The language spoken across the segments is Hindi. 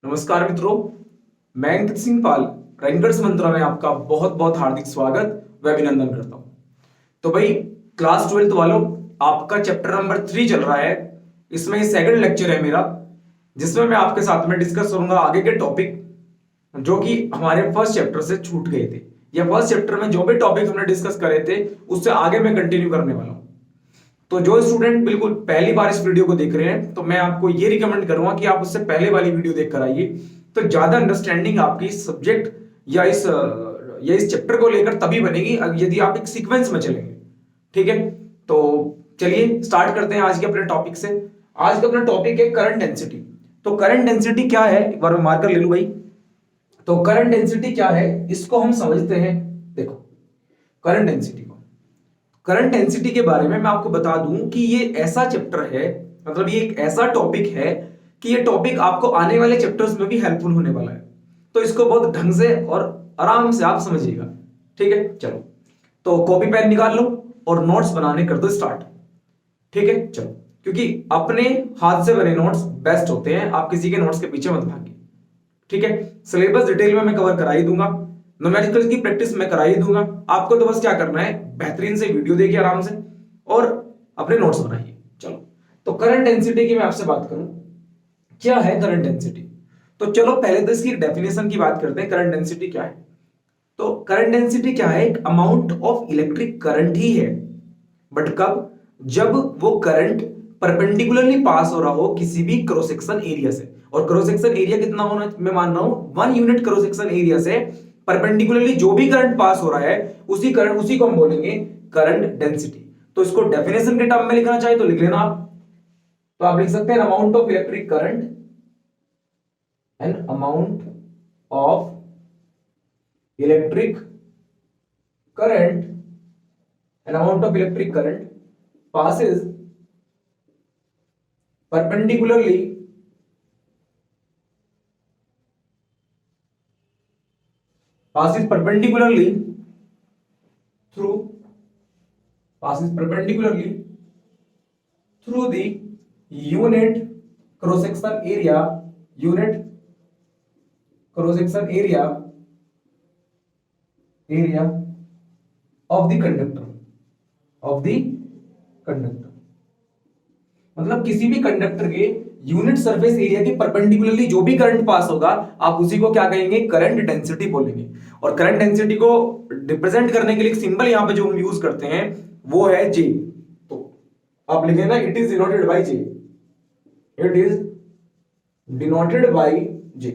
नमस्कार मित्रों, मैं अंकित सिंह पाल रैंकर्स मंत्रा में आपका बहुत बहुत हार्दिक स्वागत व अभिनंदन करता हूं। तो भाई क्लास 12th वालों, आपका चैप्टर नंबर 3 चल रहा है। इसमें सेकंड लेक्चर है मेरा, जिसमें मैं आपके साथ में डिस्कस करूंगा आगे के टॉपिक जो कि हमारे फर्स्ट चैप्टर से छूट गए थे, या फर्स्ट चैप्टर में जो भी टॉपिक हमने डिस्कस करे थे उससे आगे मैं कंटिन्यू करने वाला हूं। तो जो स्टूडेंट बिल्कुल पहली बार इस वीडियो को देख रहे हैं, तो मैं आपको ये रिकमेंड करूंगा कि आप उससे पहले वाली वीडियो देखकर आइए, तो ज्यादा अंडरस्टैंडिंग आपकी सब्जेक्ट या इस चैप्टर को लेकर तभी बनेगी यदि आप एक सीक्वेंस में चलेंगे। ठीक है, तो चलिए स्टार्ट करते हैं आज के अपने टॉपिक से। आज का अपना टॉपिक है करंट डेंसिटी। तो करंट डेंसिटी क्या है, एक बार मैं मार्कर ले लूं भाई। तो करंट डेंसिटी क्या है, इसको हम समझते हैं। देखो, करंट डेंसिटी के बारे में मैं आपको बता दूं कि ये ऐसा चैप्टर है, मतलब ये एक ऐसा टॉपिक है कि ये टॉपिक आपको आने वाले चैप्टर्स में भी हेल्पफुल होने वाला है। तो इसको बहुत ढंग से और आराम से आप समझिएगा। ठीक है, चलो तो कॉपी पेन निकाल लो और नोट्स बनाने कर दो स्टार्ट। ठीक है, चलो, क्योंकि अपने हाथ से बने नोट्स बेस्ट होते हैं, आप किसी के नोट्स के पीछे मत भागिए। ठीक है, सिलेबस डिटेल में मैं कवर करा ही दूंगा, न्यूमेरिकल की प्रैक्टिस मैं करा ही दूंगा। आपको तो बस क्या करना है, बेहतरीन से वीडियो देखिए आराम से और अपने नोट्स बनाइए। चलो, तो करंट डेंसिटी की मैं आपसे बात करूं, क्या है करंट डेंसिटी। तो चलो पहले तो इसकी डेफिनेशन की बात करते हैं। करंट डेंसिटी क्या है? तो करंट डेंसिटी क्या है, एक अमाउंट ऑफ इलेक्ट्रिक करंट ही है, बट कब? जब वो करंट परपेंडिकुलरली पास हो रहा हो किसी भी क्रॉस सेक्शन एरिया से। और क्रॉस सेक्शन एरिया कितना होना, मैं मान रहा हूं 1 यूनिट क्रॉस सेक्शन एरिया से परपेंडिकुलरली जो भी करंट पास हो रहा है उसी को हम बोलेंगे करंट डेंसिटी। तो इसको डेफिनेशन के टर्म में लिखना चाहे तो लिख लेना आप। तो आप लिख सकते हैं amount of electric current, an amount of electric current, an amount of electric current passes perpendicularly through the unit cross section area of the conductor मतलब किसी भी कंडक्टर के यूनिट सरफेस एरिया के परपेंडिकुलरली जो भी करंट पास होगा आप उसी को क्या कहेंगे, करंट डेंसिटी बोलेंगे। और करंट डेंसिटी को रिप्रेजेंट करने के लिए एक सिंबल यहां पे जो हम यूज करते हैं वो है J। तो आप लिखेंगे ना, it is denoted by J, it is denoted by J,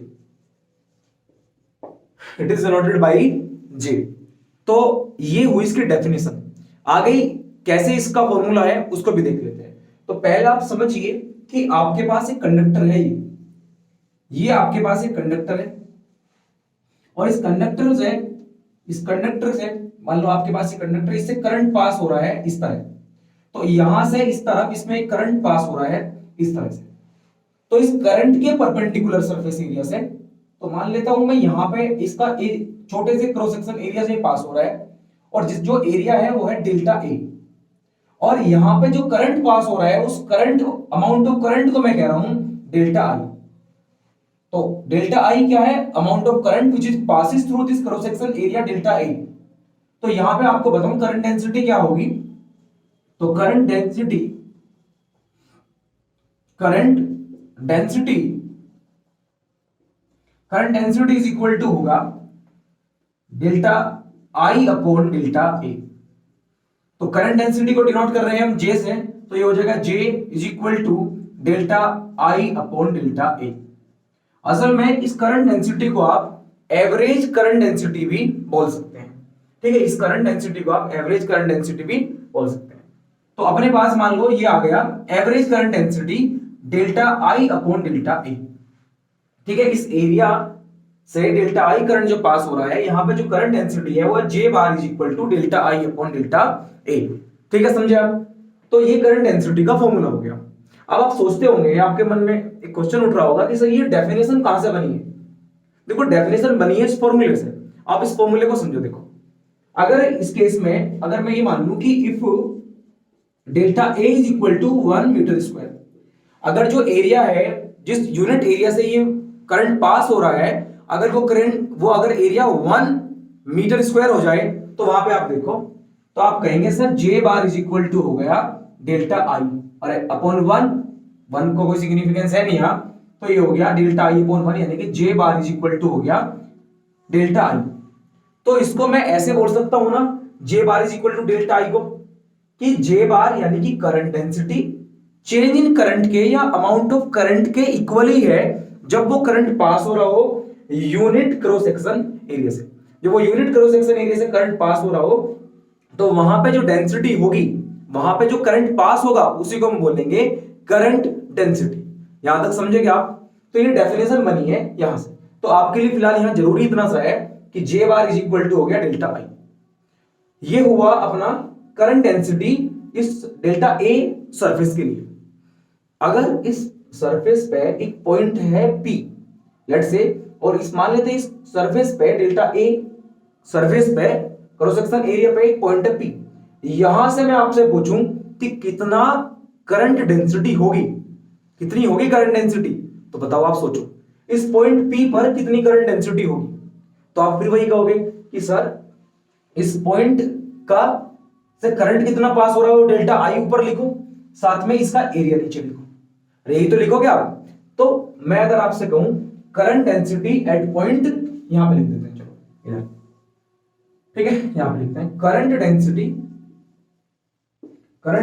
it is denoted by J। तो ये हुई इसकी डेफिनेशन। आ गई कैसे इसका फॉर्मूला है उसको भी देख लेते हैं। तो पहला आप समझिए कि आपके पास एक कंडक्टर है, ये आपके पास एक कंडक्टर है, और इस कंडक्टर से मान लो आपके पास ये कंडक्टर, इससे करंट पास हो रहा है इस तरह। तो यहां से इस तरफ इसमें एक करंट पास हो रहा है इस तरह से। तो इस करंट के परपेंडिकुलर सरफेस एरिया से, तो मान लेता हूं मैं यहां पे इसका छोटे से क्रॉस सेक्शन एरिया से पास हो रहा है, और जो एरिया है वो है डेल्टा ए, और यहां पे जो करंट पास हो रहा है उस करंट अमाउंट ऑफ करंट को मैं कह रहा हूं डेल्टा आई। तो डेल्टा आई क्या है, amount of current which is passes through this cross section area delta A. तो यहां पे आपको बताऊं करंट डेंसिटी क्या होगी। तो current density is equal to होगा delta I upon delta A. तो करंट डेंसिटी को डिनोट कर रहे हैं हम J से, तो ये हो जाएगा J is equal to delta I upon delta A. असल में इस करंट डेंसिटी को आप एवरेज करंट डेंसिटी भी बोल सकते हैं। ठीक है, इस करंट डेंसिटी को आप एवरेज करंट डेंसिटी भी बोल सकते हैं। तो अपने पास मान लो ये आ गया average current density delta I upon delta A. ठीक है, इस एरिया से डेल्टा आई करंट जो पास हो रहा है, यहां पे जो करंट डेंसिटी है वो J bar is equal to delta I upon delta A. ठीक है, समझे आप? तो ये करंट डेंसिटी का फॉर्मूला हो गया। अब आप सोचते होंगे, आपके मन में एक क्वेश्चन उठ रहा होगा कि सर ये डेफिनेशन कहां से बनी है। देखो, डेफिनेशन बनी है इस फॉर्मूले से। आप इस फॉर्मूले को समझो। देखो, अगर इस केस में अगर मैं ये मान लूं कि if delta A is equal to 1 metre square, अगर जो एरिया है जिस यूनिट एरिया से ये करंट पास हो रहा है, अगर वो अगर एरिया 1 मीटर स्क्वायर हो जाए तो वहां पे आप देखो तो आप कहेंगे sir J bar is equal to हो गया डेल्टा आई, और अपॉन 1 को कोई सिग्निफिकेंस है नहीं यहां, तो ये हो गया डेल्टा आई अपॉन 1, यानी कि J bar is equal to हो गया डेल्टा आई। तो इसको मैं ऐसे बोल सकता हूं ना J bar is equal to delta I को, कि जे बार यानी कि current density change in current के या अमाउंट ऑफ करंट के इक्वल ही है जब वो करंट पास हो रहा हो यूनिट क्रॉस सेक्शन एरिया से। जब वो यूनिट क्रॉस सेक्शन एरिया से करंट पास हो रहा हो तो वहां पे जो डेंसिटी होगी, वहां पे जो करंट पास होगा उसी को हम बोलेंगे करंट डेंसिटी। यहां तक समझे क्या आप? तो ये डेफिनेशन बनी है यहां से। तो आपके लिए फिलहाल यहां जरूरी इतना सा है कि J bar is equal to हो गया डेल्टा आई। ये हुआ अपना करंट डेंसिटी इस डेल्टा ए सरफेस के लिए। अगर इस सरफेस पे एक पॉइंट है पी लेट से, और इस मान लेते हैं इस सरफेस पे डेल्टा ए सरफेस पे क्रॉस सेक्शन एरिया पे एक पॉइंट है पी, यहां से मैं आपसे पूछूं कि कितना करंट डेंसिटी होगी, कितनी होगी करंट डेंसिटी, तो बताओ आप सोचो इस पॉइंट पी पर कितनी करंट डेंसिटी होगी। तो आप फिर वही कहोगे कि सर इस पॉइंट का से करंट कितना पास हो रहा है वो डेल्टा आई ऊपर लिखो, साथ में इसका एरिया नीचे लिखो, अरे यही तो लिखोगे आप। तो मैं अगर आपसे कहूं करंट डेंसिटी एट पॉइंट, यहां पे लिख देते हैं, चलो इधर, ठीक है, यहां पे लिखते हैं current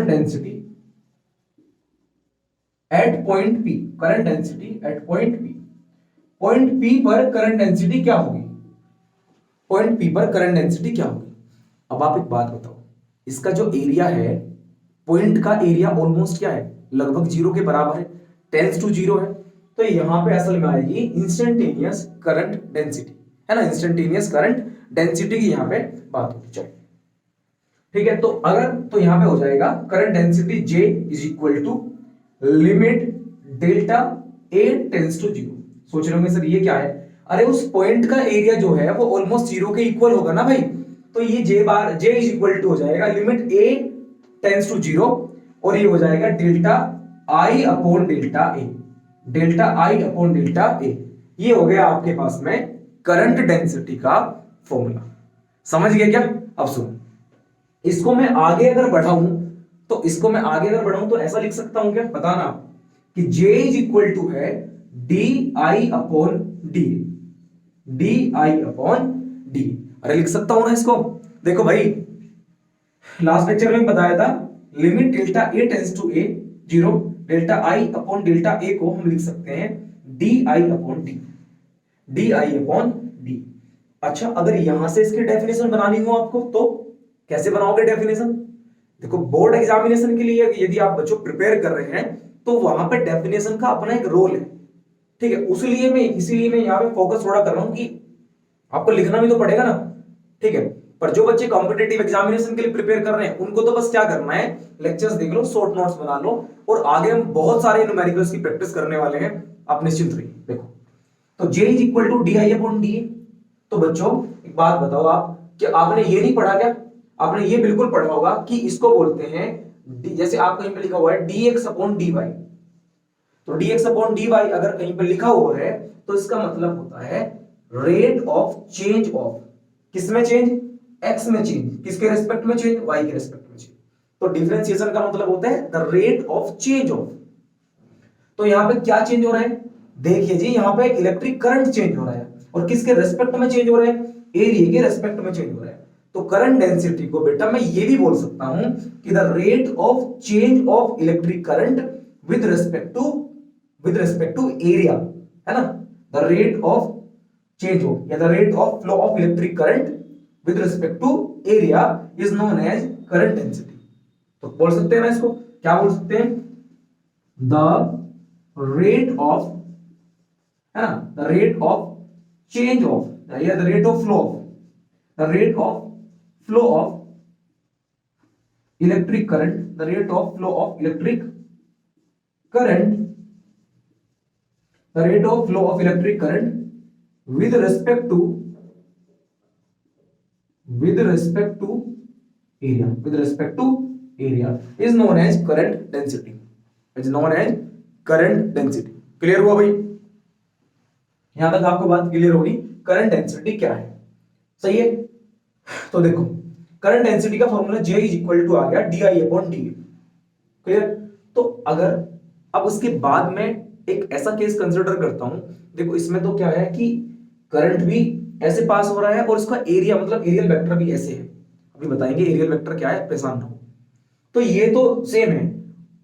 density at point P, current density at point P. Point P पर करंट डेंसिटी क्या होगी, पॉइंट पी पर करंट डेंसिटी क्या होगी। अब आप एक बात बताओ, इसका जो एरिया है, पॉइंट का एरिया ऑलमोस्ट क्या है, लगभग 0 के बराबर है, टेंस टू 0 है। तो यहां पे असल में आएगी इंस्टेंटेनियस करंट डेंसिटी, है ना, इंस्टेंटेनियस करंट डेंसिटी की यहां पे बात होगी। चलो ठीक है, तो अगर तो यहां पे हो जाएगा current density J is equal to limit delta A tends to 0। सोच रहे होंगे सर ये क्या है, अरे उस पॉइंट का एरिया जो है वो ऑलमोस्ट 0 के इक्वल होगा ना भाई, तो ये J इज इक्वल टू हो जाएगा लिमिट ए टेंस टू 0, और ये हो जाएगा delta I upon delta A, delta I upon delta A. ये हो गया आपके पास में करंट डेंसिटी का फॉर्मूला। समझ गए क्या? अब सुनो, इसको मैं आगे अगर बढ़ाऊं तो ऐसा लिख सकता हूं क्या, बताना, कि J इज इक्वल टू है D I upon D, D I upon D. अरे लिख सकता हूं ना इसको, देखो भाई लास्ट लेक्चर में बताया था limit delta A tends to a 0, delta I upon delta A को हम लिख सकते हैं D I upon D, D I upon D. अच्छा अगर यहां से इसकी डेफिनेशन बनानी हो आपको तो कैसे बनाओगे डेफिनेशन? देखो बोर्ड एग्जामिनेशन के लिए यदि आप बच्चों प्रिपेयर कर रहे हैं तो वहां पे डेफिनेशन का अपना एक रोल है, ठीक है, इसीलिए मैं यहाँ पे फोकस थोड़ा कर रहा हूं कि आपको लिखना भी तो पड़ेगा ना, ठीक है। पर जो बच्चे कॉम्पिटेटिव एग्जामिनेशन के लिए प्रिपेयर कर रहे हैं उनको तो बस क्या करना है, लेक्चर्स देख लो, शॉर्ट नोट्स बना लो, और आगे हम बहुत सारे न्यूमेरिकल्स की प्रैक्टिस करने वाले हैं, आप निश्चिंत रहिए। देखो तो J is equal to D I upon D. तो बच्चों एक बात बताओ आप, कि आपने ये नहीं पढ़ा क्या? आपने ये बिल्कुल पढ़ा होगा कि इसको बोलते हैं जैसे आप कहीं पे लिखा हुआ है dx अपॉन dy, तो dx अपॉन dy अगर कहीं पे लिखा हुआ है तो इसका मतलब होता है रेट ऑफ चेंज ऑफ, किसमें चेंज, x में चेंज, किसके रेस्पेक्ट में चेंज, y के रेस्पेक्ट में चेंज। तो डिफरेंशिएशन का मतलब होता है the rate of change of. तो यहां पे क्या चेंज हो रहा है, देखिए जी यहां पे इलेक्ट्रिक करंट चेंज हो रहा है, और किसके रेस्पेक्ट में चेंज हो रहा है, एरिया के रेस्पेक्ट में चेंज हो रहा है। तो करंट डेंसिटी को बेटा मैं ये भी बोल सकता हूं कि the rate of change of electric current with respect to area, है ना, the rate of change of या the rate of flow of electric current with respect to area is known as current density. तो बोल सकते हैं ना इसको, क्या बोल सकते हैं, द रेट ऑफ, है ना, the rate of change of या the rate of flow of, the rate of flow of electric current, the rate of flow of electric current, the rate of flow of electric current with respect to area is known as current density, is known as current density। Clear हुआ भाई? यहां तक आपको बात क्लियर होगी करंट डेंसिटी क्या है। सही है, तो देखो करंट डेंसिटी का formula J is equal to आ गया DI/dt। क्लियर। तो अगर अब उसके बाद में एक ऐसा केस कंसिडर करता हूं, देखो इसमें तो क्या है कि करंट भी ऐसे पास हो रहा है और इसका एरिया मतलब एरियल वेक्टर भी ऐसे है। अभी बताएंगे एरियल वेक्टर क्या है, परेशान ना हो। तो ये तो सेम है,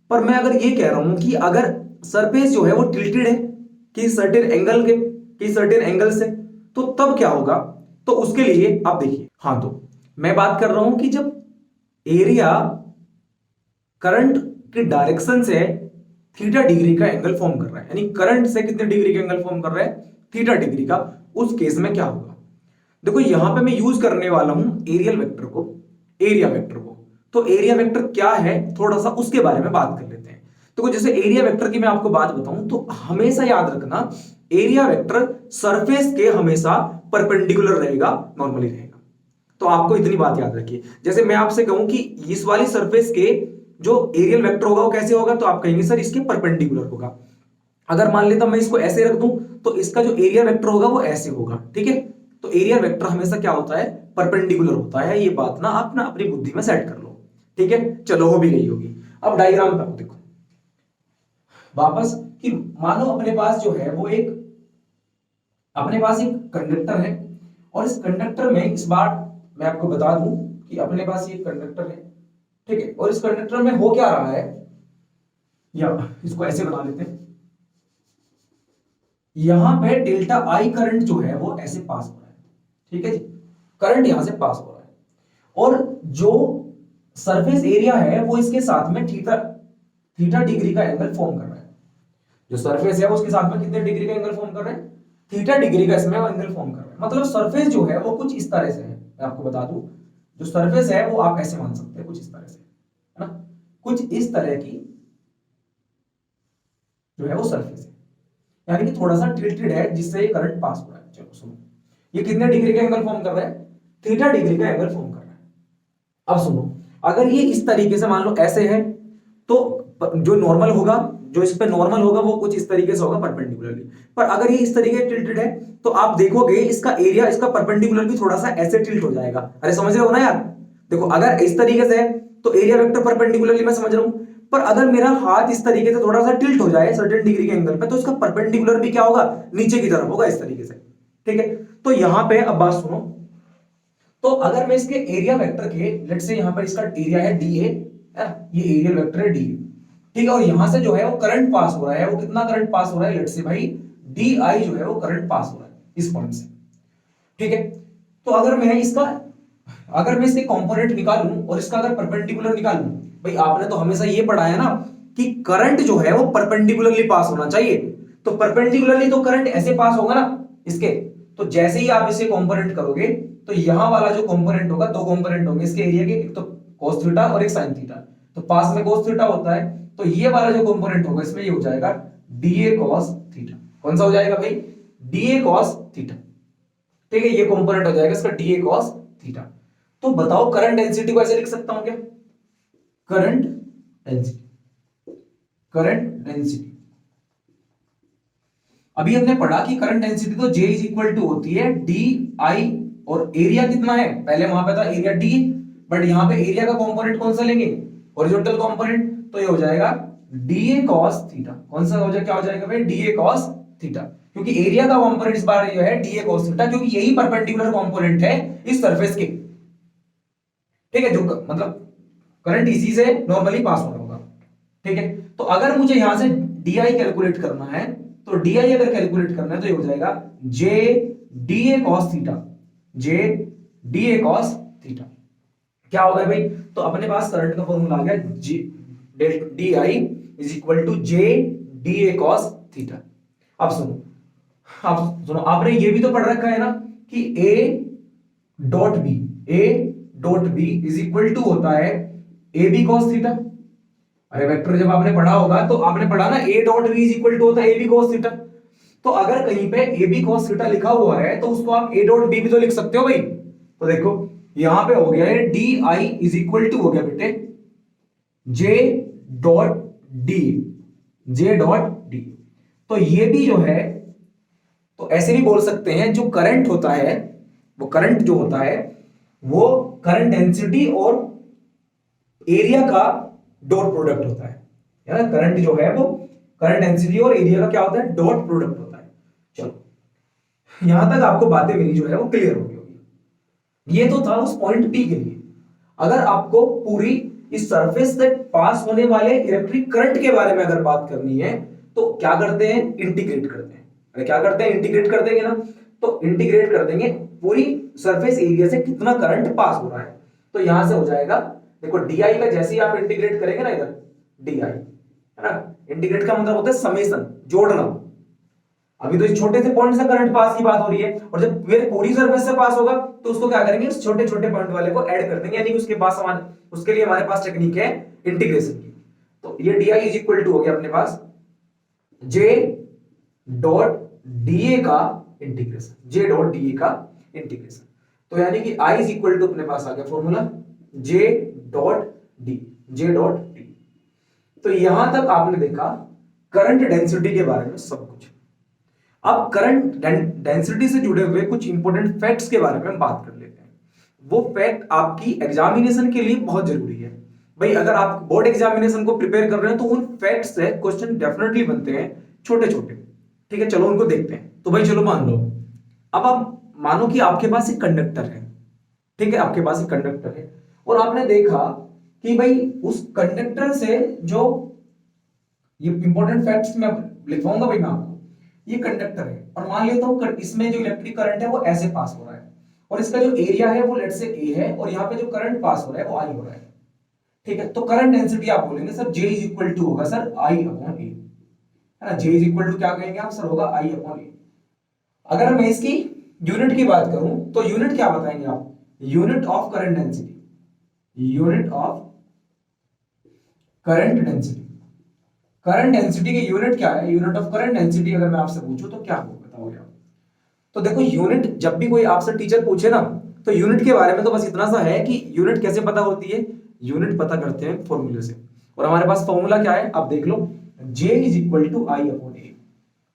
पर मैं अगर ये कह रहा हूं कि अगर सरफेस जो है वो टिल्टेड है कि सर्टेन एंगल से, तो तब क्या होगा। तो उसके लिए आप देखिए, हाँ तो मैं बात कर रहा हूं कि जब एरिया करंट के डायरेक्शन से थीटा डिग्री का एंगल फॉर्म कर रहा है, यानी करंट से कितने डिग्री का एंगल फॉर्म कर रहा है, थीटा डिग्री का, उस केस में क्या होगा। देखो यहां पे मैं यूज करने वाला हूं एरियल वेक्टर को, एरिया वेक्टर को। तो एरिया वेक्टर क्या है थोड़ा सा उसके बारे में बात कर लेते हैं। तो जैसे एरिया वेक्टर की मैं आपको बात बताऊं तो हमेशा याद रखना एरिया वेक्टर सरफेस के हमेशा परपेंडिकुलर रहेगा, नॉर्मली रहेगा। तो आपको इतनी बात याद रखिए। जैसे मैं आपसे कहूं कि इस वाली सरफेस के जो एरियल वेक्टर होगा वो कैसे होगा, तो आप कहेंगे सर इसके परपेंडिकुलर होगा। अगर मान लेता मैं इसको ऐसे रख दूं तो इसका जो एरिया वेक्टर होगा वो ऐसे होगा। ठीक है, तो एरिया वेक्टर हमेशा क्या होता है, परपेंडिकुलर होता है। ये बात ना आप ना अपनी बुद्धि में सेट कर लो। ठीक है, चलो हो भी गई होगी। अब डायग्राम पे देखो वापस कि मानो अपने पास जो है वो एक कंडक्टर है, और इस कंडक्टर में इस बार मैं आपको बता दूं कि अपने पास ये कंडक्टर है। ठीक है, और इस कंडक्टर में हो क्या रहा है, या इसको ऐसे बना लेते हैं, यहां पे डेल्टा आई करंट जो है वो ऐसे पास हो रहा है। ठीक है जी, करंट यहां से पास हो रहा है, और जो सरफेस एरिया है वो इसके साथ में थीटा डिग्री का एंगल फॉर्म कर रहा है। जो सरफेस है उसके साथ में कितने डिग्री का एंगल फॉर्म कर रहा है, थीटा डिग्री का इसमें एंगल फॉर्म कर रहा है। मतलब सरफेस जो है वो कुछ इस तरह से है। मैं आपको बता दूं जो सरफेस है वो आप ऐसे मान सकते हैं, कुछ इस तरह से, है ना, कुछ इस तरह की जो है वो सरफेस है, यानी कि थोड़ा सा टिल्टेड है जिससे ये करंट पास हो रहा है। चलो सुनो, ये कितने डिग्री का एंगल फॉर्म कर रहा है, थीटा डिग्री का एंगल फॉर्म कर रहा है। अब सुनो, अगर ये इस तरीके से मान लो ऐसे है, तो जो नॉर्मल होगा, जो इस पे नॉर्मल होगा वो कुछ इस तरीके से होगा परपेंडिकुलरली। पर अगर ये इस तरीके से टिल्टेड है तो आप देखोगे इसका एरिया इसका परपेंडिकुलर भी थोड़ा सा ऐसे टिल्ट हो जाएगा। अरे समझ रहे हो ना यार। देखो अगर इस तरीके से है तो एरिया वेक्टर परपेंडिकुलरली मैं समझ रहा हूं, पर अगर मेरा हाथ इस तरीके से थोड़ा सा टिल्ट हो जाए सर्टेन डिग्री के एंगल पे, तो इसका परपेंडिकुलर भी क्या होगा, नीचे की तरफ होगा, इस तरीके से। ठीक है, तो यहां पे अब बात सुनो, तो अगर मैं इसके एरिया वेक्टर के लेट से यहां पर इसका एरिया है डी ए, ये एरियल वेक्टर है डी, ठीक है, और यहां से जो है वो करंट पास हो रहा है, वो कितना करंट पास हो रहा है, लेट से भाई डी आई जो है वो करंट पास हो रहा है इस पॉइंट से। ठीक है, तो अगर मैं इसके कंपोनेंट निकालूं और इसका अगर परपेंडिकुलर निकालूं, भाई आपने तो हमेशा ये पढ़ा है ना कि करंट जो है वो परपेंडिकुलरली पास होना चाहिए। तो परपेंडिकुलरली तो करंट ऐसे पास होगा ना इसके, तो जैसे ही आप इसे कंपोनेंट करोगे तो यहां वाला जो कंपोनेंट होगा, दो कंपोनेंट होंगे इसके एरिया के, एक तो cos थीटा और एक sin थीटा। तो पास में cos थीटा होता है, तो ये वाला जो कंपोनेंट होगा इसमें ये हो जाएगा dA cos थीटा। कौन सा हो जाएगा भाई, dA cos थीटा। ठीक है, ये कंपोनेंट हो जाएगा इसका dA cos थीटा। तो बताओ करंट डेंसिटी को ऐसे लिख सकता हूं क्या, करंट डेंसिटी अभी हमने पढ़ा कि करंट डेंसिटी तो J इज इक्वल टू होती है डी आई, और एरिया कितना है, पहले वहां पे था एरिया डी, बट यहां पे एरिया का कंपोनेंट कौन सा लेंगे, हॉरिजॉन्टल कंपोनेंट, तो ये हो जाएगा डीए cos थीटा। कौन सा हो जाएगा, क्या हो जाएगा भाई, डीए cos थीटा, क्योंकि एरिया का कंपोनेंट इस बार जो है डीए cos थीटा, क्योंकि यही परपेंडिकुलर कंपोनेंट है इस सरफेस के। ठीक है, जो मतलब करंट इसी से नॉर्मली पास हो रहा होगा। ठीक है, तो अगर मुझे यहां से डी आई कैलकुलेट करना है, तो डी आई अगर कैलकुलेट करना है तो ये हो जाएगा J D A cos theta, J D A cos theta. क्या होगा भाई, तो अपने पास करंट का फॉर्मूला आ गया D I is equal to J D A cos theta. अब सुनो आपने ये भी तो पढ़ रखा है ना कि A dot B is equal to होता है ए बी कॉस थीटा। अरे वेक्टर जब आपने पढ़ा होगा तो आपने पढ़ा ना A dot B is equal to होता है ए बी कॉस थीटा। तो अगर कहीं पे ए बी कॉस थीटा लिखा हुआ है तो उसको आप ए डॉट बी भी तो लिख सकते हो भाई। तो देखो यहां पे हो गया है D I is equal to हो गया बेटे जे डॉट डी, तो ये भी जो है तो ऐसे भी बोल सकते हैं जो करंट होता है, वो करंट जो होता है वो करंट डेंसिटी और एरिया का डॉट प्रोडक्ट होता है ना। करंट जो है वो करंट डेंसिटी और एरिया का क्या होता है, डॉट प्रोडक्ट होता है। चलो यहां तक आपको बातें मेरी जो है वो क्लियर हो गई होगी। ये तो था उस पॉइंट पी के लिए। अगर आपको पूरी इस सरफेस से पास होने वाले इलेक्ट्रिक करंट के बारे में अगर बात करनी है तो क्या करते हैं, इंटीग्रेट करते हैं। अरे क्या करते हैं, इंटीग्रेट कर देंगे ना। तो इंटीग्रेट कर देंगे पूरी सरफेस एरिया से कितना करंट पास हो रहा है। तो यहां से हो जाएगा, देखो डी आई का जैसे ही आप इंटीग्रेट करेंगे ना, इधर डी आई है ना, इंटीग्रेट का मतलब होता है समेशन, जोड़ना। अभी तो इस छोटे से पॉइंट से करंट पास की बात हो रही है, और जब मेरे पूरी सरफेस से पास होगा तो उसको क्या करेंगे, उस छोटे छोटे पॉइंट वाले को ऐड कर देंगे, यानी कि उसके लिए हमारे पास टेक्निक है इंटीग्रेशन की। तो ये D I is equal to हो गया अपने पास जे डॉट डीए का इंटीग्रेशन, जे डॉट डीए का इंटीग्रेशन। तो यानी कि आई इज इक्वल टू अपने पास आ गया formula J dot D, J dot D. तो यहां तक आपने देखा करंट डेंसिटी के बारे में सब कुछ। अब करंट डेंसिटी से जुड़े हुए कुछ इंपॉर्टेंट फैक्ट्स के बारे में हम बात कर लेते हैं। वो फैक्ट आपकी एग्जामिनेशन के लिए बहुत जरूरी है भाई। अगर आप बोर्ड एग्जामिनेशन को प्रिपेयर कर रहे हैं तो उन फैक्ट्स से क्वेश्चन डेफिनेटली बनते हैं, छोटे छोटे। ठीक है, चलो उनको देखते हैं। तो भाई चलो मान लो, अब आप मानो कि आपके पास एक कंडक्टर है। ठीक है, आपके पास एक कंडक्टर है और आपने देखा कि भाई उस कंडक्टर से जो, ये इंपॉर्टेंट फैक्ट्स मैं लिखवाऊंगा भाई मैं आपको। ये कंडक्टर है और मान लेता हूं इसमें जो इलेक्ट्रिक करंट है वो ऐसे पास हो रहा है, और इसका जो एरिया है वो लेट से ए है, और यहाँ पे जो करंट पास हो रहा है वो आई हो रहा है। ठीक है, तो करंट डेंसिटी आप बोलेंगे sir J is equal to होगा सर आई अपॉन ए, है ना। J इज इक्वल टू क्या कहेंगे आप सर, होगा आई अपॉन ए। अगर मैं इसकी यूनिट की बात करूं तो यूनिट क्या बताएंगे आप, unit of current density, unit of current density. Current density की यूनिट क्या है, यूनिट ऑफ करंट डेंसिटी अगर मैं आपसे पूछूं तो क्या बताओगे आप। तो देखो यूनिट जब भी कोई आपसे टीचर पूछे ना, तो यूनिट के बारे में तो बस इतना सा है कि यूनिट कैसे पता होती है, यूनिट पता करते हैं फॉर्मूले से। और हमारे पास फॉर्मूला क्या है आप देख लो, J is equal to I upon A.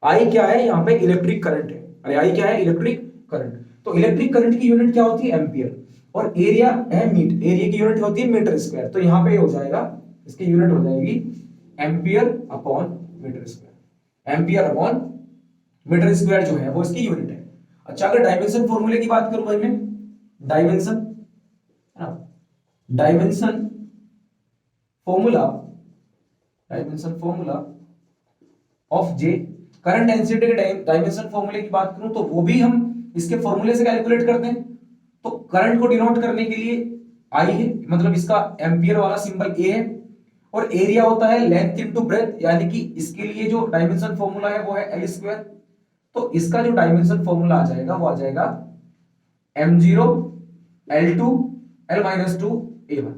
I क्या है, यहाँ पे इलेक्ट्रिक करंट है। अरे आई क्या है, इलेक्ट्रिक करंट। तो इलेक्ट्रिक करंट की यूनिट क्या होती है, एम्पियर, और एरिया है मीटर, एरिया की यूनिट होती है मीटर स्क्वायर। तो यहाँ पे हो जाएगा, इसकी यूनिट हो जाएगी ampere upon metre square, ampere upon metre square जो है वो इसकी यूनिट है। अच्छा, अगर डायमेंशन फॉर्मूले की बात करूं भाई मैं, dimension dimension formula, dimension formula of J, current density के डायमेंशन फॉर्मूले की बात करूं तो वो भी हम इसके फॉर्मूले से कैलकुलेट करते हैं। तो करंट को डिनोट करने के लिए आई है, मतलब इसका एम्पियर वाला सिंबल ए है, और एरिया होता है लेंथ इनटू ब्रेथ, यानी कि इसके लिए जो डायमेंशन फॉर्मूला है वो है एल स्क्वायर। तो इसका जो डायमेंशन फॉर्मूला आ जाएगा वो आ जाएगा m0 l2 l-2 a1।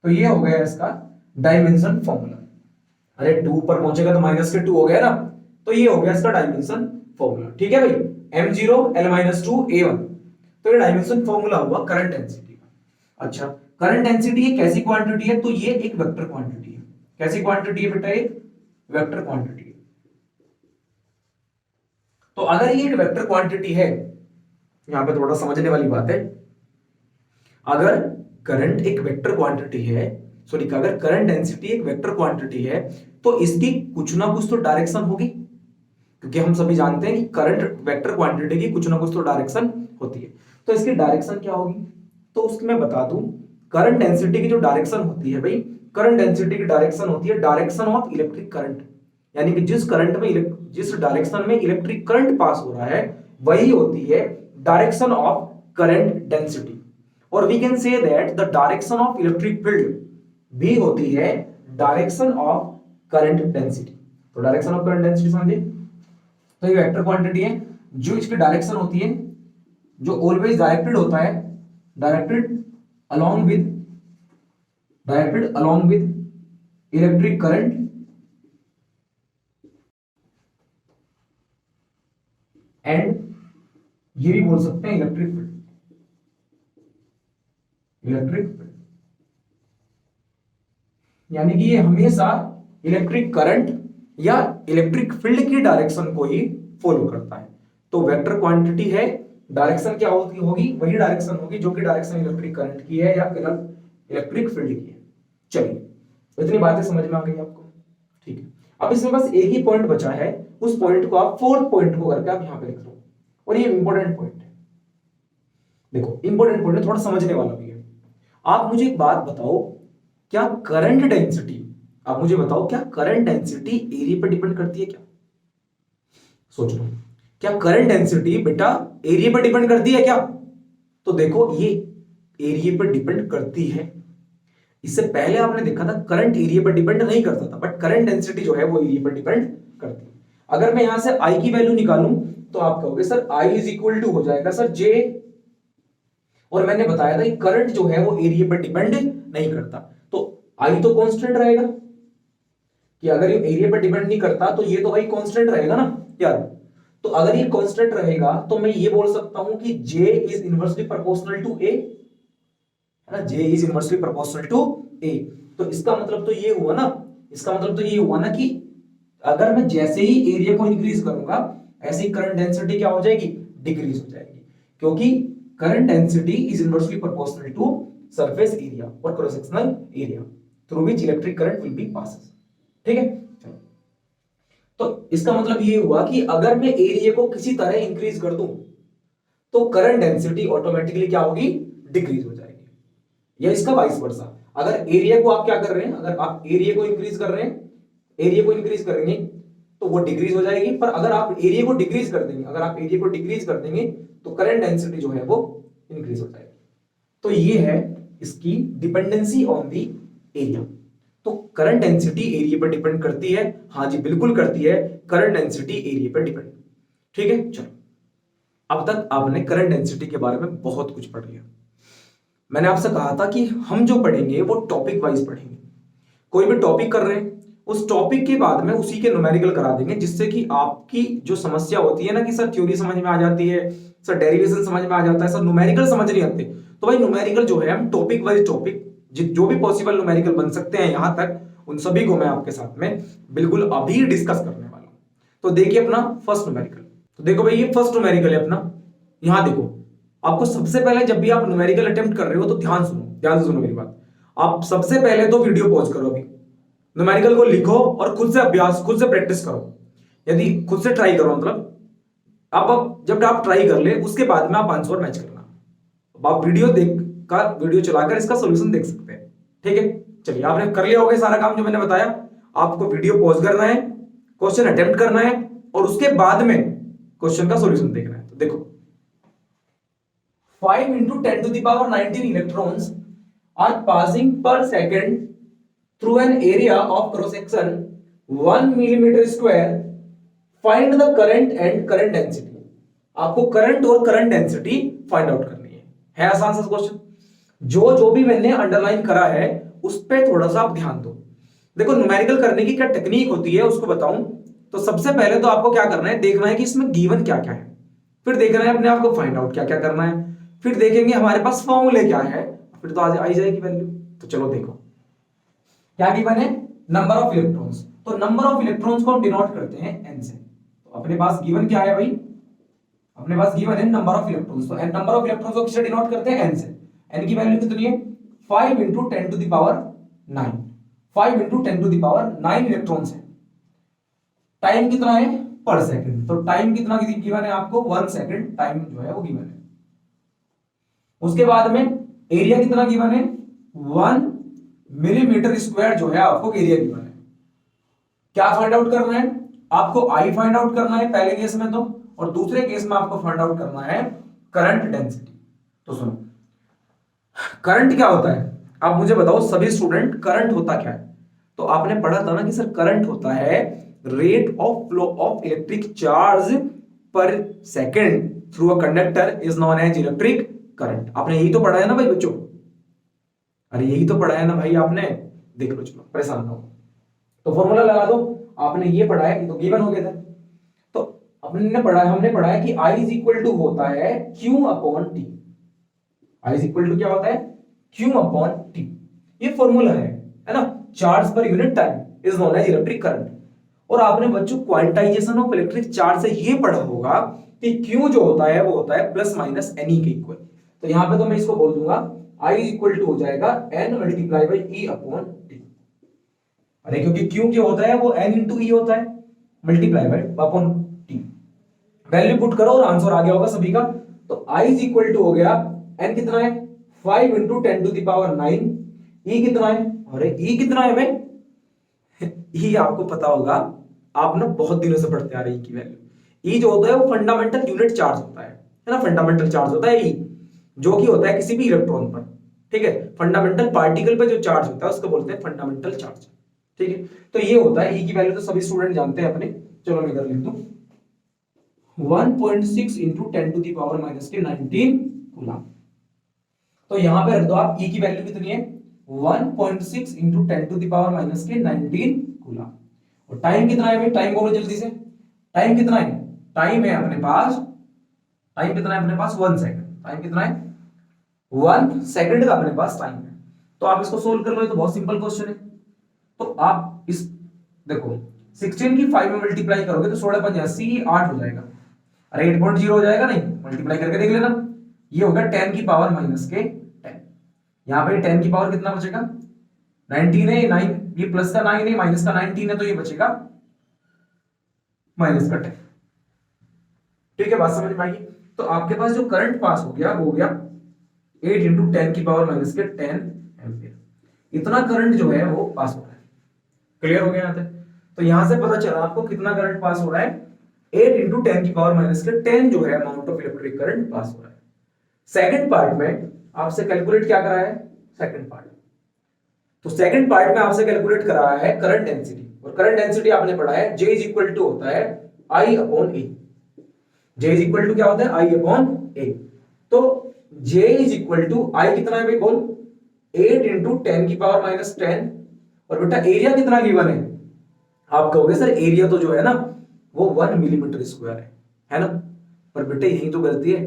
तो ये हो गया इसका डायमेंशन फॉर्मूला। अरे 2 पर पहुंचेगा तो माइनस के 2 हो गया ना, तो ये हो गया इसका डायमेंशन फॉर्मूला। ठीक है भाई, m0 l-2 a1। तो ये डायमेंशन फॉर्मूला हुआ करंट डेंसिटी का। अच्छा, करंट डेंसिटी एक कैसी क्वांटिटी है, तो ये एक वेक्टर क्वांटिटी है। कैसी क्वांटिटी है बेटा, एक वेक्टर क्वांटिटी है। तो अगर ये एक वेक्टर क्वांटिटी है, यहां पे थोड़ा समझने वाली बात है, अगर करंट एक वेक्टर क्वांटिटी है, सॉरी अगर करंट डेंसिटी एक वेक्टर क्वांटिटी है तो इसकी कुछ ना कुछ तो डायरेक्शन होगी, क्योंकि हम सभी जानते हैं कि करंट वेक्टर क्वांटिटी की कुछ ना कुछ तो डायरेक्शन होती है। तो इसकी डायरेक्शन क्या होगी, तो उसकी मैं बता दूं, करंट डेंसिटी की जो डायरेक्शन होती है भाई, करंट डेंसिटी की डायरेक्शन होती है डायरेक्शन ऑफ इलेक्ट्रिक करंट, यानी कि जिस करंट में जिस डायरेक्शन में इलेक्ट्रिक करंट पास हो रहा है वही होती है डायरेक्शन ऑफ करंट डेंसिटी। और we can say that the direction of electric field भी होती है डायरेक्शन ऑफ करंट डेंसिटी। तो डायरेक्शन ऑफ करंट डेंसिटी समझे, तो ये वेक्टर क्वांटिटी है जो इसकी डायरेक्शन होती है, जो ऑलवेज डायरेक्टेड होता है, directed along with electric current and ये भी बोल सकते हैं इलेक्ट्रिक फील्ड, इलेक्ट्रिक फील्ड, यानी कि ये हमेशा इलेक्ट्रिक करंट या इलेक्ट्रिक फील्ड की डायरेक्शन को ही फॉलो करता है। तो वेक्टर क्वांटिटी है, डायरेक्शन क्या होगी, वही डायरेक्शन होगी जो कि डायरेक्शन इलेक्ट्रिक करंट की है या इलेक्ट्रिक फील्ड की है। चलिए, इतनी बातें समझ में आ गई आपको, ठीक है। अब इसमें बस एक ही पॉइंट बचा है, उस पॉइंट को आप फोर्थ पॉइंट को करके आप यहां पे लिख लो, और ये इंपॉर्टेंट पॉइंट है। देखो इंपॉर्टेंट पॉइंट है, थोड़ा समझने वाला भी है। आप मुझे एक बात बताओ, क्या करंट डेंसिटी, आप मुझे बताओ क्या करंट डेंसिटी एरिया पर डिपेंड करती है क्या? सोच लो, क्या करंट डेंसिटी बेटा एरिया पर डिपेंड करती है क्या? तो देखो ये एरिया पर डिपेंड करती है। इससे पहले आपने देखा था करंट एरिया पर डिपेंड नहीं करता था, बट करंट डेंसिटी जो है वो एरिया पर डिपेंड करती है। अगर मैं यहां से आई की वैल्यू निकालूं तो आप कहोगे sir I is equal to हो जाएगा सर जे, और मैंने बताया था कि करंट जो है वो एरिया पर डिपेंड नहीं करता, तो आई तो कांस्टेंट रहेगा, कि अगर ये एरिया पर डिपेंड नहीं करता तो ये तो भाई कांस्टेंट रहेगा ना यार। तो अगर ये कांस्टेंट रहेगा तो मैं ये बोल सकता हूं कि J is inversely proportional to A, है ना, J is inversely proportional to A। तो इसका मतलब तो ये हुआ ना, इसका मतलब तो ये हुआ ना कि अगर मैं जैसे ही एरिया को इंक्रीज करूंगा ऐसे ही करंट डेंसिटी क्या हो जाएगी, डिक्रीज हो जाएगी, क्योंकि current density is inversely proportional to surface area और cross sectional area through which electric current will be passes. ठीक है, तो इसका मतलब ये हुआ कि अगर मैं एरिया को किसी तरह इंक्रीज कर दूं तो करंट डेंसिटी ऑटोमेटिकली क्या होगी, डिक्रीज हो जाएगी। या इसका वाइस वर्सा, अगर एरिया को आप क्या कर रहे हैं, अगर आप एरिया को इंक्रीज कर रहे हैं, एरिया को इंक्रीज करेंगे तो वो डिक्रीज हो जाएगी, पर अगर आप एरिया को डिक्रीज कर देंगे, अगर आप एरिया को डिक्रीज कर देंगे तो करंट डेंसिटी जो है वो इंक्रीज हो जाएगी। तो ये है इसकी डिपेंडेंसी ऑन दी एरिया। तो करंट डेंसिटी एरिया पर डिपेंड करती है, हाँ जी बिल्कुल करती है, करंट डेंसिटी एरिया पर डिपेंड। ठीक है, चलो अब तक आपने करंट डेंसिटी के बारे में बहुत कुछ पढ़ लिया। मैंने आपसे कहा था कि हम जो पढ़ेंगे वो टॉपिक वाइज पढ़ेंगे। कोई भी टॉपिक कर रहे हैं, उस टॉपिक के बाद में उसी के न्यूमेरिकल करा देंगे, जिससे कि आपकी जो समस्या होती है ना कि सर थ्योरी समझ में आ जाती है, सर डेरिवेशन समझ में आ जाता है, सर न्यूमेरिकल समझ नहीं आते, तो भाई न्यूमेरिकल जो है हम टॉपिक वाइज टॉपिक जो भी पॉसिबल न्यूमेरिकल बन सकते हैं यहां तक, उन सभी को मैं आपके साथ में बिल्कुल अभी डिस्कस करने वाला हूं। तो देखिए अपना फर्स्ट न्यूमेरिकल, तो देखो भाई ये फर्स्ट न्यूमेरिकल है अपना। यहां देखो, आपको सबसे पहले जब भी आप न्यूमेरिकल अटेम्प्ट कर रहे हो तो ध्यान सुनो, ध्यान से सुनो मेरी बात। आप सबसे पहले तो वीडियो पॉज करो, अभी न्यूमेरिकल को लिखो और खुद से अभ्यास, खुद से प्रैक्टिस करो, यदि खुद से ट्राई करो, मतलब अब जब आप ट्राई कर ले उसके बाद में आप आंसर मैच करना। अब आप वीडियो चलाकर इसका सॉल्यूशन देख सकते हैं। ठीक है, चलिए आपने कर लिया होगा सारा काम जो मैंने बताया। आपको वीडियो पॉज करना है, क्वेश्चन अटेम्प्ट करना है और उसके बाद में क्वेश्चन का सॉल्यूशन देखना है। तो देखो 5 into 10 to the power 19 electrons are passing per second through an area of cross section 1 millimeter square. Find the current and current density. आपको करंट और करंट डेंसिटी फाइंड आउट करनी है आसान सा क्वेश्चन। जो भी मैंने अंडरलाइन करा है उस पर थोड़ा सा आप ध्यान दो। देखो न्यूमेरिकल करने की क्या टेक्निक होती है उसको बताऊं, तो सबसे पहले तो आपको क्या करना है, देखना है कि इसमें गिवन क्या क्या है, फिर देखना है अपने आप को फाइंड आउट क्या क्या करना है, फिर देखेंगे हमारे पास फॉर्मूले क्या है, फिर तो आ जाएगी वैल्यू। तो चलो देखो क्या गिवन है, नंबर ऑफ इलेक्ट्रॉन्स। तो नंबर ऑफ इलेक्ट्रॉन्स को हम डिनोट करते हैं n से। तो अपने पास गिवन क्या है भाई, अपने पास गिवन है नंबर ऑफ इलेक्ट्रॉन्स। तो नंबर ऑफ इलेक्ट्रॉन्स को किससे डिनोट करते हैं, n से। n की वैल्यू कितनी है, 5 into 10 to the power 9। 5 into 10 to the power 9 electrons है। टाइम कितना है, पर सेकंड। तो टाइम कितना गिवन है आपको, 1 सेकंड टाइम जो है वो गिवन है। उसके बाद में एरिया कितना गिवन है, 1 मिलीमीटर स्क्वायर जो है आपको एरिया गिवन है। क्या फाइंड आउट करना है आपको, आई फाइंड आउट करना है पहले केस में तो, और दूसरे केस में आपको फाइंड आउट करना है करंट डेंसिटी। तो सुनो करंट क्या होता है, आप मुझे बताओ सभी स्टूडेंट, करंट होता क्या है। तो आपने पढ़ा था ना कि सर करंट होता है rate of flow of electric charge per second through a conductor is known as electric current. आपने यही तो पढ़ा है ना भाई बच्चों, अरे यही तो पढ़ा है ना भाई आपने, देख लो चलो परेशान ना हो। तो फॉर्मूला लगा दो, आपने ये पढ़ा है, तो गिवन हो गया था। तो हमने पढ़ा है कि I इज इक्वल टू होता है Q upon T। I is equal to क्या होता है, Q अपॉन T। ये फॉर्मूला है ना, charge per unit time is known as electric current. और आपने बच्चों क्वांटाइजेशन ऑफ इलेक्ट्रिक चार्ज से ये पढ़ा होगा कि Q जो होता है वो होता है प्लस माइनस एन के इक्वल। तो यहां पे तो मैं इसको बोल दूंगा I इक्वल टू हो जाएगा N multiply by E upon T। अरे क्योंकि Q क्या होता है वो N इंटू E होता है multiply by upon T। Value put करो और आंसर आ गया होगा सभी का। तो I इक्वल टू हो गया N कितना है 5 into 10 to the power 9। E कितना है, अरे E कितना है भाई E आपको पता होगा, आप ना बहुत दिनों से पढ़ते आ रहे हैं की वैल्यू। E जो होता है वो फंडामेंटल यूनिट चार्ज होता है ना, फंडामेंटल चार्ज होता है E, जो कि होता है किसी भी इलेक्ट्रॉन पर। ठीक है, फंडामेंटल पार्टिकल पे जो चार्ज होता है उसको बोलते हैं फंडामेंटल चार्ज। ठीक है, तो ये होता है E की वैल्यू, तो सभी स्टूडेंट जानते हैं अपने। चलो मैं इधर लिख दूं 1.6 into 10 to the power minus के 19 कूलम। तो यहां पे रख दो आप E की वैल्यू कितनी है 1.6 into 10 to the power minus के 19 कूलम। और टाइम कितना है भाई, टाइम बोलो जल्दी से, टाइम कितना है, टाइम है अपने पास, टाइम कितना है अपने पास 1 सेकंड। टाइम कितना है 1 सेकंड का अपने पास टाइम है। तो आप इसको सोल्व कर लो, ये तो बहुत सिंपल क्वेश्चन है। तो आप इस देखो 16 की 5 में मल्टीप्लाई करोगे तो 16 5 80 8 हो जाएगा। अरे 8.0 हो जाएगा नहीं, मल्टीप्लाई करके देख लेना। ये होगा 10 की पावर माइनस के 10। यहां पे 10 की पावर कितना बचेगा 19 है, 9 ये प्लस का 9 है, माइनस का 19 है, तो ये बचेगा माइनस का 10। ठीक है, बात समझ में आएगी। तो आपके पास जो करंट पास हो गया वो हो गया 8 इंटू 10 की पावर माइनस के 10 एम्पियर। इतना करंट जो है वो पास हो रहा है। क्लियर हो गया यहाँ तक? तो यहां से पता चला आपको कितना करंट पास हो रहा है 8 इंटू 10 की पावर माइनस के 10 जो है amount of electric current pass हो रहा है। सेकंड पार्ट में आपसे कैलकुलेट क्या करा है, सेकंड पार्ट, तो सेकंड पार्ट में आपसे कैलकुलेट करा है करंट डेंसिटी। और करंट डेंसिटी आपने पढ़ा है J इज इक्वल टू होता है I upon A। J is equal to क्या होता है I अपॉन A। तो J is equal to I कितना है भाई बोल 8 इंटू 10 की पावर माइनस 10। और बेटा एरिया कितना गिवन है, आप कहोगे सर एरिया तो जो है ना वो 1 मिलीमीटर स्क्वायर है ना। पर बेटे यही तो गलती है,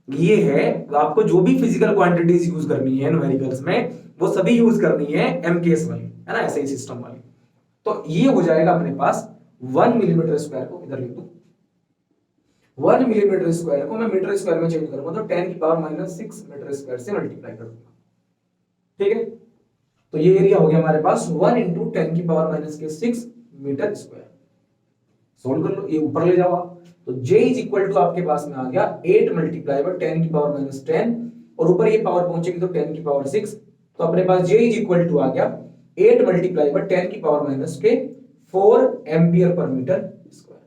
ये है आपको जो भी फिजिकल क्वांटिटीज यूज करनी है न्यूमेरिकल्स में वो सभी यूज करनी है एमकेएस वाली, है ना, ऐसे ही सिस्टम वाली। तो ये हो जाएगा अपने पास 1 मिलीमीटर स्क्वायर को इधर लिख दूं 1 मिलीमीटर स्क्वायर को मैं मीटर स्क्वायर में चेंज करूंगा तो 10 की पावर माइनस 6 मीटर स्क्वायर से मल्टीप्लाई कर दूंगा। ठीक है, तो ये एरिया हो गया हमारे पास 1 इंटू 10 की पावर माइनस के 6 मीटर स्क्वायर। सोल्व कर लो, ये ऊपर ले जाओ आप। तो J इज इक्वल टू आपके पास में आ गया 8 मल्टीप्लाई बाय 10 की पावर माइनस 10 और ऊपर ये पावर पहुंचेगी तो 10 की पावर 6। तो अपने पास J इज इक्वल टू आ गया 8 मल्टीप्लाई बाय 10 की पावर माइनस के 4 एम्पियर पर मीटर स्क्वायर।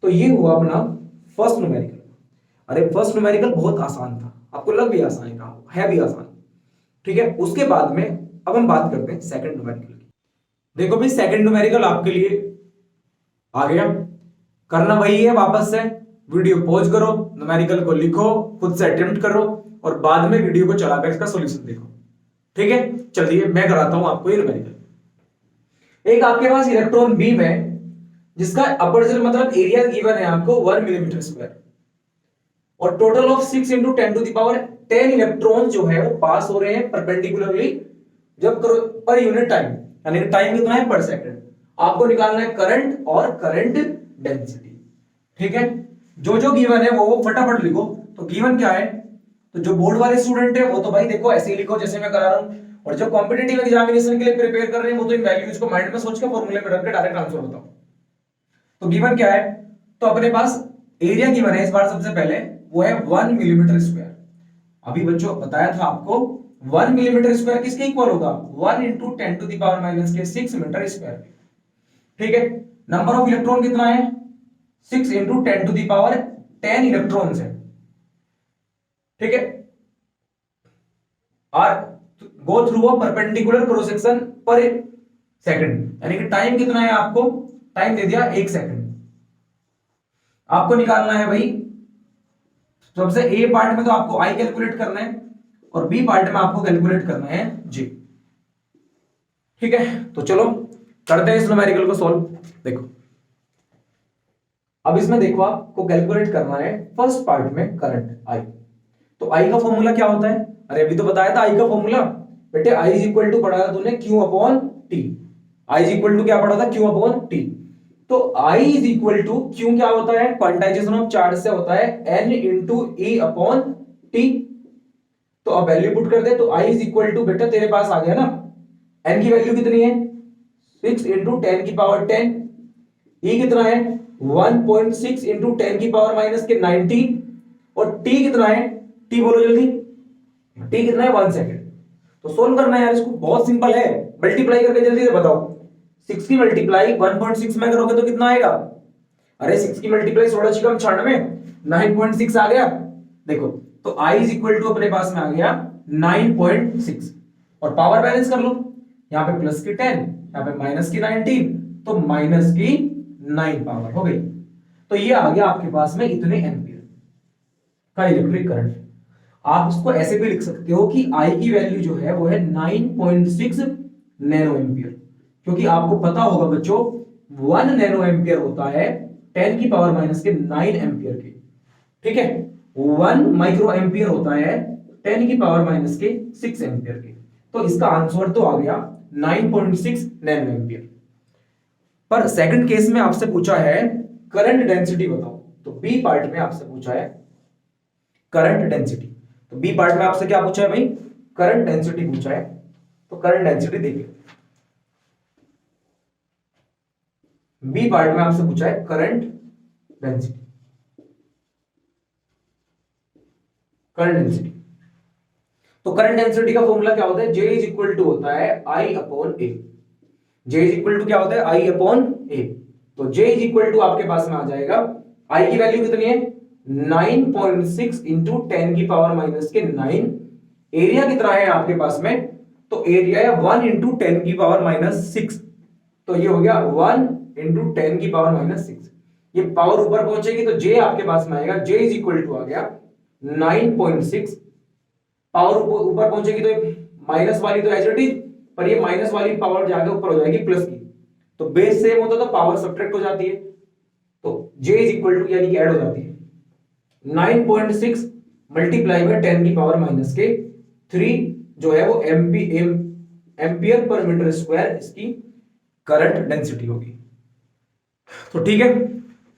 तो ये हुआ अपना फर्स्ट न्यूमेरिकल। अरे फर्स्ट न्यूमेरिकल बहुत आसान था, आपको लग भी आसान है भी आसान। ठीक है, उसके बाद में अब हम बात करते हैं सेकंड न्यूमेरिकल की। देखो भाई सेकंड न्यूमेरिकल आपके लिए आ गया, करना वही है, वापस से वीडियो पॉज करो, न्यूमेरिकल को लिखो, खुद से अटेम्प्ट करो और बाद में वीडियो को चलाकर इसका सॉल्यूशन देखो। ठीक है, चलिए मैं कराता हूं आपको ये न्यूमेरिकल। एक आपके पास इलेक्ट्रॉन बीम है जिसका अपर्चर मतलब एरिया गिवन है आपको 1 मिलीमीटर स्क्वायर और total of 6 into 10 to the power 10 electron जो है वो पास हो रहे हैं परपेंडिकुलरली जब पर यूनिट टाइम, यानी टाइम कितना है पर सेकंड। आपको निकालना है करंट और करंट डेंसिटी। ठीक है, जो जो गिवन है वो फटाफट लिखो। तो गिवन क्या है, तो जो बोर्ड वाले स्टूडेंट है वो तो भाई देखो ऐसे ही लिखो जैसे मैं करा रहा हूं, और जो कॉम्पिटिटिव एग्जामिनेशन के लिए प्रिपेयर कर रहे हैं वो तो इन वैल्यूज को माइंड में सोच के फॉर्मूले में रख के डायरेक्ट आंसर बताओ। तो गिवन क्या है, तो अपने पास एरिया गिवन है इस बार सबसे पहले, वो है 1 मिलीमीटर स्क्वायर। अभी बच्चों बताया था आपको 1 मिलीमीटर स्क्वायर किसके इक्वल होगा 1 into 10 to the power minus के 6 मीटर स्क्वायर। ठीक है, नंबर ऑफ इलेक्ट्रॉन कितना है 6 into 10 to the power 10 electrons है। ठीक है, और go through a perpendicular cross section per second, यानी कि टाइम कितना है, आपको टाइम दे दिया 1 सेकंड। आपको निकालना है भाई सबसे ए पार्ट में तो आपको आई कैलकुलेट करना है और बी पार्ट में आपको कैलकुलेट करना है जे। ठीक है, तो चलो करते हैं इस न्यूमेरिकल को सॉल्व। देखो अब इसमें देखो आपको कैलकुलेट करना है फर्स्ट पार्ट में करंट आई। तो आई का फॉर्मूला क्या होता है, अरे अभी तो बताया था आई का फॉर्मूला बेटे, आई इज इक्वल टू पढ़ा था तूने Q upon T. I is equal to क्या पढ़ा था क्यू अपॉन टी। तो I is equal to Q क्या होता है, क्वांटाइजेशन ऑफ चार्ज से होता है N into E upon T। तो अब वैल्यू पुट कर दे, तो I इज इक्वल टू, बेटा तेरे पास आ गया ना, N की वैल्यू कितनी है 6 इंटू 10 की पावर 10, E कितना है 1.6 इंटू 10 की पावर माइनस के 19, और T कितना है, T बोलो जल्दी, T कितना है 1 सेकेंड। तो सोल्व करना है यार इसको, बहुत सिंपल है, मल्टीप्लाई करके जल्दी से बताओ। 6 की मल्टीप्लाई 1.6 में करोगे तो कितना आएगा, अरे 6 की मल्टीप्लाई 16 छिकम 96, 9.6 आ गया। देखो तो I इज इक्वल टू अपने पास में आ गया 9.6, और पावर बैलेंस कर लो, यहाँ पे प्लस की 10, यहाँ पे माइनस की 19, तो माइनस की 9 पावर हो गई। तो ये आ गया आपके पास में इतने एम्पियर का इलेक्ट्रिक करंट। आप इसको ऐसे भी लिख सकते हो कि I की वैल्यू जो है वो है 9.6 नैनो एम्पियर, क्योंकि आपको पता होगा बच्चों 1 नैनो एम्पियर होता है 10 की पावर माइनस के 9 एम्पियर के, ठीक है, 1 माइक्रो एम्पियर होता है 10 की पावर माइनस के 6 एम्पियर के। तो इसका आंसर तो आ गया 9.6 नैनो एम्पियर। पर सेकंड केस में आपसे पूछा है करंट डेंसिटी बताओ, तो बी पार्ट में आपसे पूछा है करंट डेंसिटी। तो बी पार्ट में आपसे क्या पूछा है भाई, करंट डेंसिटी पूछा है। तो करंट डेंसिटी देखिए, बी पार्ट में आपसे पूछा है करंट डेंसिटी, करंट डेंसिटी। तो करंट डेंसिटी का फॉर्मूला क्या होता है, J इज इक्वल टू होता है I upon A. J is equal to क्या होता है, I अपॉन ए। तो J इज इक्वल टू आपके पास में आ जाएगा, I की वैल्यू कितनी है 9.6 इंटू 10 की पावर माइनस के 9, एरिया कितना है आपके पास में, तो एरिया है 1 इंटू 10 की पावर माइनस 6, तो ये हो गया 1 इंटू 10 की पावर माइनस 6। ये पावर ऊपर पहुंचेगी तो J आपके पास में आएगा, J इज इक्वल टू आ गया 9.6, पावर ऊपर पहुंचेगी तो माइनस वाली तो एज इट इज, पर ये माइनस वाली पावर जाके ऊपर हो जाएगी प्लस की, तो बेस सेम होता तो पावर सब्ट्रैक्ट हो जाती है, तो J इज इक्वल टू यानी कि ऐड हो जाती है 9.6 मल्टीप्लाई बाय 10 की पावर माइनस के 3, जो है वो एम्पियर पर मीटर स्क्वायर इसकी करंट डेंसिटी होगी। तो ठीक है,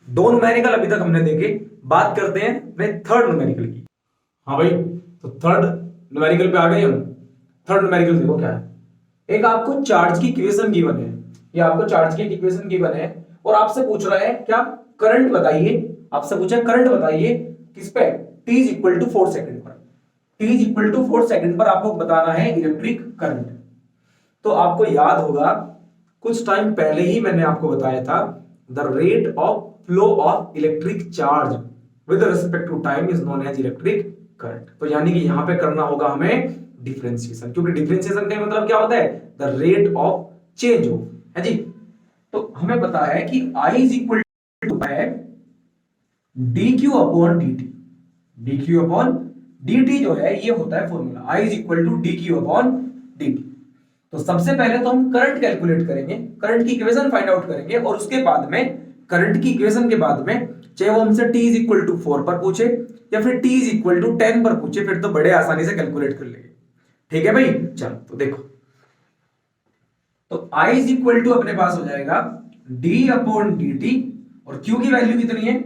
दो न्यूमेरिकल अभी तक हमने देखे, बात करते हैं अपने थर्ड न्यूमेरिकल की। हाँ भाई, तो थर्ड न्यूमेरिकल पे आ गए हम। थर्ड न्यूमेरिकल देखो क्या है, एक आपको चार्ज की इक्वेशन गिवन है, ये आपको चार्ज की इक्वेशन गिवन है और आपसे पूछ रहा है क्या, करंट बताइए, आपसे पूछा है करंट बताइए किस पे, t is equal to 4 second पर, t is equal to 4 second पर आपको बताना है इलेक्ट्रिक करंट। तो आपको याद होगा कुछ टाइम पहले ही मैंने आपको बताया था the rate of flow of electric charge with respect to time is known as electric current. तो यानी कि यहां पे करना होगा हमें डिफरेंशिएशन, क्योंकि डिफरेंशिएशन का मतलब क्या होता है, द रेट ऑफ चेंज हो, है जी। तो हमें पता है कि I इज इक्वल टू है dq upon dt, dq upon dt जो है ये होता है formula, I is equal to dq upon dt। तो सबसे पहले तो हम करंट कैलकुलेट करेंगे, करंट की इक्वेशन फाइंड आउट करेंगे, और उसके बाद में करंट की इक्वेशन के बाद में चाहे वो हमसे t इज इक्वल टू 4 पर पूछे या फिर t इज इक्वल टू 10 पर पूछे, फिर तो बड़े आसानी से कैलकुलेट कर लेंगे। ठीक है भाई, चलो तो देखो, तो I इज इक्वल टू अपने पास हो जाएगा d अपॉन dt, और q की वैल्यू कितनी है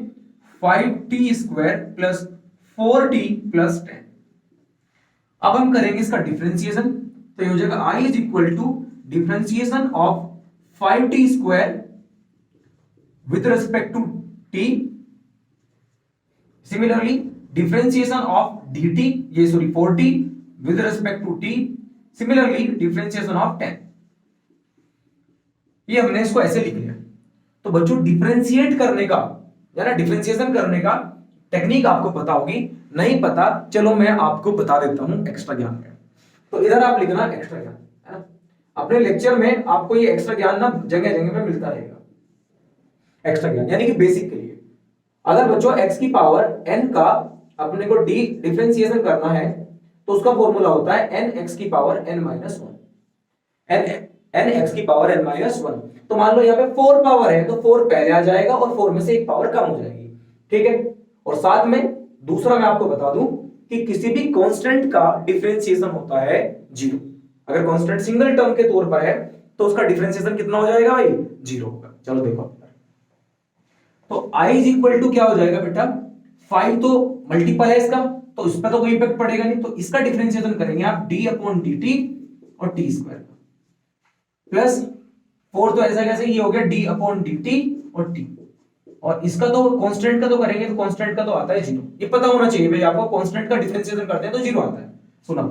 5t square plus 4t plus 10। अब हम करेंगे इसका डिफरेंशिएशन, तो ये हो जाएगा I is equal to differentiation of 5t square with respect to t, similarly differentiation of dt, ये sorry 4t with respect to t, similarly differentiation of 10। ये हमने इसको ऐसे लिख लिया। तो बच्चों डिफरेंशिएट करने का या ना डिफरेंशिएशन करने का टेक्निक आपको पता होगी, नहीं पता चलो मैं आपको बता देता हूं एक्स्ट्रा ज्ञान में। तो इधर आप लिखना एक्स्ट्रा ज्ञान, है ना, अपने लेक्चर में आपको ये एक्स्ट्रा ज्ञान ना जगह जगह पे मिलता रहेगा। एक्स्ट्रा ज्ञान यानी कि बेसिक के लिए, अगर बच्चों x की पावर n का अपने को डिफरेंशिएशन करना है तो उसका फॉर्मूला होता है n x की power n minus 1, n x की पावर n माइनस 1। तो मान लो यहाँ पे 4 पावर है तो 4 पहले आ जाएगा और 4 में से एक पावर कम हो जाएगी, ठीक है। और साथ में दूसरा मैं आपको बता दूं कि किसी भी कांस्टेंट का डिफरेंशिएशन होता है 0। अगर कांस्टेंट सिंगल टर्म के तौर पर है तो उसका डिफरेंशिएशन कितना हो जाएगा भाई, 0 होगा। चलो देखो, तो i इज इक्वल टू क्या हो जाएगा बेटा, 5 तो मल्टीपल है इसका, तो इस पर तो कोई इफेक्ट पड़ेगा नहीं, तो इसका डिफरेंशिएशन करेंगे आप d अपॉन dt और t स्क्वायर प्लस 4 तो ऐसा कैसे ये हो गया d अपॉन dt और t, और इसका तो कांस्टेंट का तो करेंगे तो कांस्टेंट का तो आता है 0, ये पता होना चाहिए भाई आपको, कांस्टेंट का डिफरेंशिएशन करते हैं तो 0 आता है। सुना,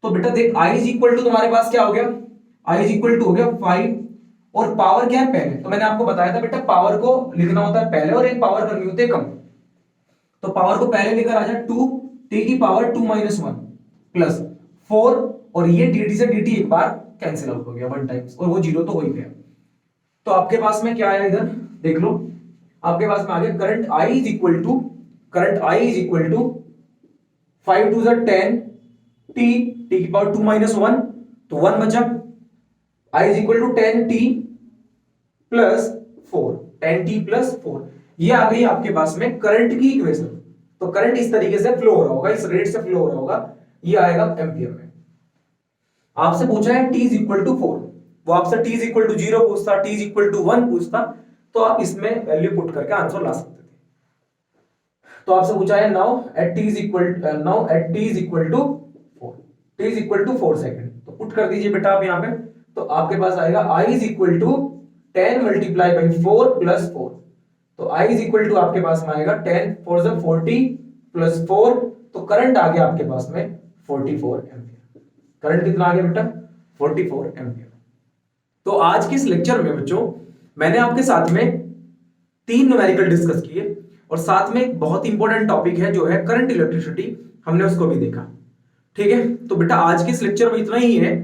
तो बेटा देख i इज इक्वल टू तुम्हारे पास क्या हो गया, i इज इक्वल टू हो गया 5, और पावर क्या है पहले, तो मैंने आपको बताया था बेटा पावर को लिखना होता है पहले और एक पावर करनी होती है कम, तो पावर को पहले लेकर आ जाए 2 t की पावर 2 - 1 प्लस 4, और ये dt से dt एक बार कैंसिल आउट हो गया 1 टाइम्स, और वो 0 तो हो ही गया। तो आपके पास में क्या आया इधर देख लो, आपके पास में आ गया current i is equal to 5 two 10 t की पावर 2 - 1, तो 1 बचा, i is equal to 10t plus 4, 10t plus 4, ये आ गई आपके पास में करंट की इक्वेशन। तो करंट इस तरीके से फ्लो हो रहा होगा, इस रेट से फ्लो हो रहा होगा, ये आएगा एम्पियर में। आपसे पूछा है t इज इक्वल टू 4, वो आपसे t इज इक्वल टू 0 पूछता, t इज इक्वल टू 1 पूछता, तो आप इसमें वैल्यू पुट करके आंसर ला सकते थे। तो आपसे पूछा है now at t is equal to 4, t is equal to 4 second, तो पुट कर दीजिए बेटा आप यहां पे, तो आपके पास आएगा i is equal to 10 multiply by 4 plus 4, तो i इज इक्वल टू आपके पास में आएगा 10 4 से 40 प्लस 4, तो करंट आ गया आपके पास में 44 एम्पियर। करंट कितना आ गया बेटा 44 एम्पियर। तो आज के इस लेक्चर में बच्चों मैंने आपके साथ में 3 न्यूमेरिकल डिस्कस किए, और साथ में एक बहुत इंपॉर्टेंट टॉपिक है जो है करंट इलेक्ट्रिसिटी, हमने उसको भी देखा। ठीक है, तो बेटा आज के इस लेक्चर में इतना ही है।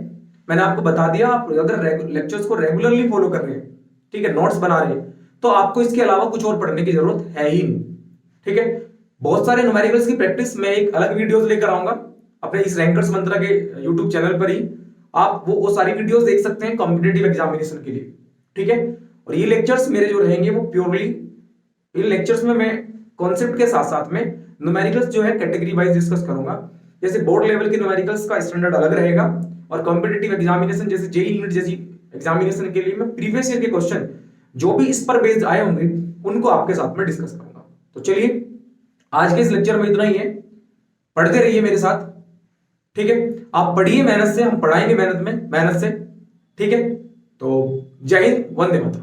मैंने आपको बता दिया, आप अगर लेक्चर्स को रेगुलरली फॉलो कर रहे हैं, ठीक है, नोट्स बना रहे हैं, तो आपको इसके अलावा कुछ और पढ़ने की जरूरत है ही नहीं। ठीक है, बहुत सारे न्यूमेरिकल्स की प्रैक्टिस मैं एक अलग वीडियोस लेकर आऊंगा अपने इस रैंकर्स मंत्रा के यूट्यूब चैनल पर ही, आप वो सारी वीडियोस देख सकते हैं कॉम्पिटिटिव एग्जामिनेशन के लिए। ठीक है, और ये लेक्चर्स मेरे जो रहेंगे वो प्योरली, इन लेक्चर्स में मैं कॉन्सेप्ट के साथ साथ में न्यूमेरिकल्स जो है कैटेगरी वाइज डिस्कस करूंगा। जैसे बोर्ड लेवल के न्यूमेरिकल्स का स्टैंडर्ड अलग रहेगा, और कॉम्पिटिटिव एग्जामिनेशन जैसे जेईई नीट जैसी एग्जामिनेशन के लिए मैं प्रीवियस ईयर के क्वेश्चन जो भी इस पर बेस्ड आए होंगे उनको आपके साथ में डिस्कस करूंगा। तो चलिए आज के इस लेक्चर में इतना ही है, पढ़ते रहिए मेरे साथ। ठीक है, आप पढ़िए मेहनत से, हम पढ़ाएंगे मेहनत से। ठीक है, तो जय हिंद, वंदे मातरम।